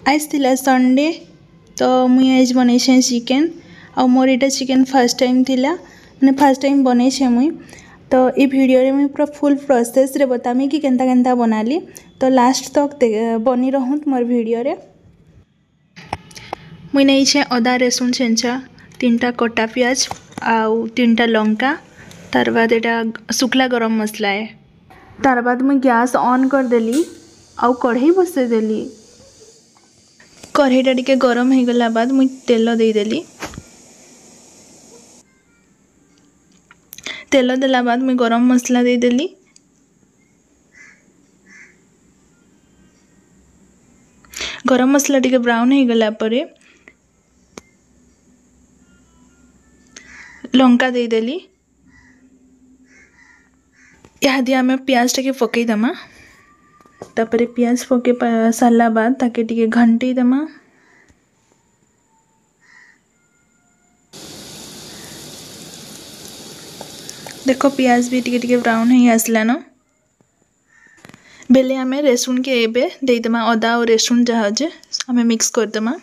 आज थिला संडे तो मुई आज बनै चिकेन आ मोर इटा चिकेन फर्स्ट टाइम थिला माने फर्स्ट टाइम बनै मुई। तो ये वीडियो रे मुई पूरा फुल प्रोसेस रे बतामी कि केनता केनता बनाली। तो लास्ट तक बनी रहूँ मोर वीडियो रे। मुई नहीं छे अदा रसुन छेंचा 3टा कटा प्याज आउ 3टा लंका तार बाद एटा शुक्ला गरम मसला है। तार बाद मुई गैस ऑन कर देली आउ कढ़ई बसे देली। कढ़ईटा टिके गरम हो गला बाद मुई तेल दे देली। तेल देला बाद मुई गरम मसला दे देली। गरम मसला टिके ब्राउन हो गला परे लंका दे देली। यादी आमे प्याज टे पकई दमा। तापरे प्याज पके सारा बाद ताके टिके घंटी दमा। देखो प्याज भी टिके टिके ब्राउन हो आसला न बेले आमे रसुन के एबे दे दमा। अदा और रसुन जहाँ जे आमे मिक्स कर दमा।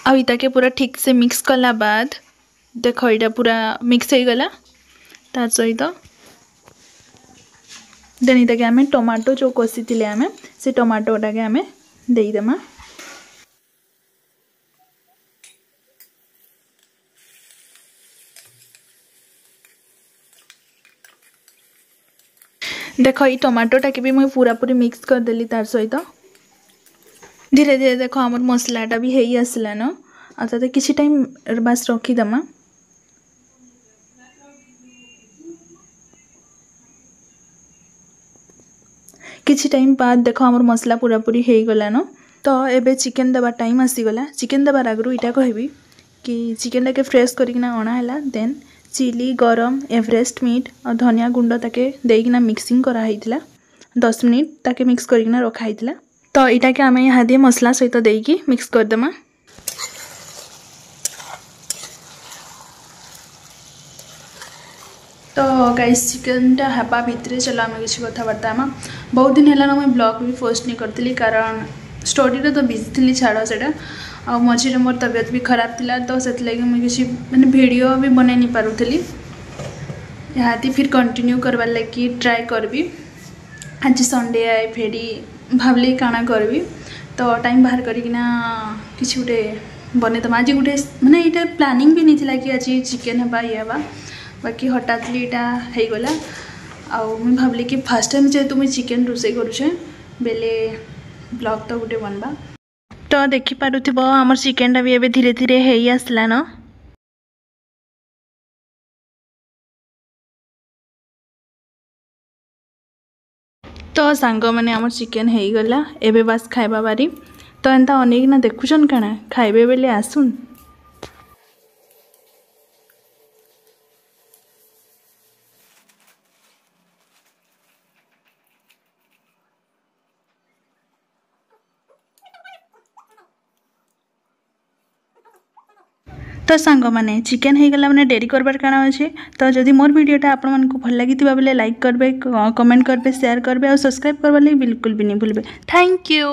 आ इता के पूरा ठीक से मिक्स कला बाद देखो इटा पूरा मिक्स हो गला। तार सहित देन इता के आमे टमाटो जो कसी थिले आमे से टमाटोटा के आमे देई दमा। देखो ये टमाटोटा के भी मुझे पूरा पूरी मिक्स कर देली। तार सहित धीरे धीरे देखो आमर मसलाटा भी है आसला न आ ताते किछि टाइम बस रखीदमा। किछि टाइम बाद देखो आमर मसला पूरा पूरी हो गला न। तो एबे चिकेन देवा टाइम आसीगला। चिकेन देवार आगु इटा कहबी कि चिकेन के फ्रेश करिकिना अणाला देन चिली गरम एवरेस्ट मीट और धनिया गुंड ताके देकिना मिक्सिंग करा हैतिला 10 मिनिट ताके मिक्स करिकिना रखा हैतिला। तो इटा के आमे यहाँ दे मसला सहित देकी मिक्स कर दमा। तो गाइस चिकेनटा हेबा भितरे चलो आम किसी कथबार्ता आम बहुत दिन है मुझे ब्लॉग भी पोस्ट नहीं करती कारण स्टडी तो बिजी थी छाड़ से आ मझे मोर तबियत भी खराब थिला। तो से मुझे किसी मैंने वीडियो भी बन नहीं पारुली। यहाँ फिर कंटिन्यू करवार लगी ट्राए करबी। आज संडे आए फेरी भावली काଣା करबी तो टाइम बाहर करना किसी गोटे बनईदमा। आज गोटे मैंने ये प्लानिंग भी नहीं थी कि आज चिकेन हेबा ये हेबा बाकी हठातली यहाँ होगला। आउ मुझे भावली कि फास्ट टाइम जेहेतु मुझे चिकेन रोसे करुचे बेले ब्लॉग तो गोटे बनवा। तो देखिपे आमर चिकेनटा भी एबे धीरे धीरे हो आसला न। तो सांग मैंने आमर चिकेन हो गला एबे बस खाइबा बारी। तो एंता अनेकना देखुछन काना खाइबे बेले आसुन। तो सांग माने चिकेन हो गला माने डेरी करबार काना अच्छे। तो जदि मोर वीडियोटा आपण मानकु भल लागी बेले लाइक करबे कमेंट करबे शेयर करबे और सब्सक्राइब करबा लगी बिल्कुल भी नहीं भूलबे। Thank you.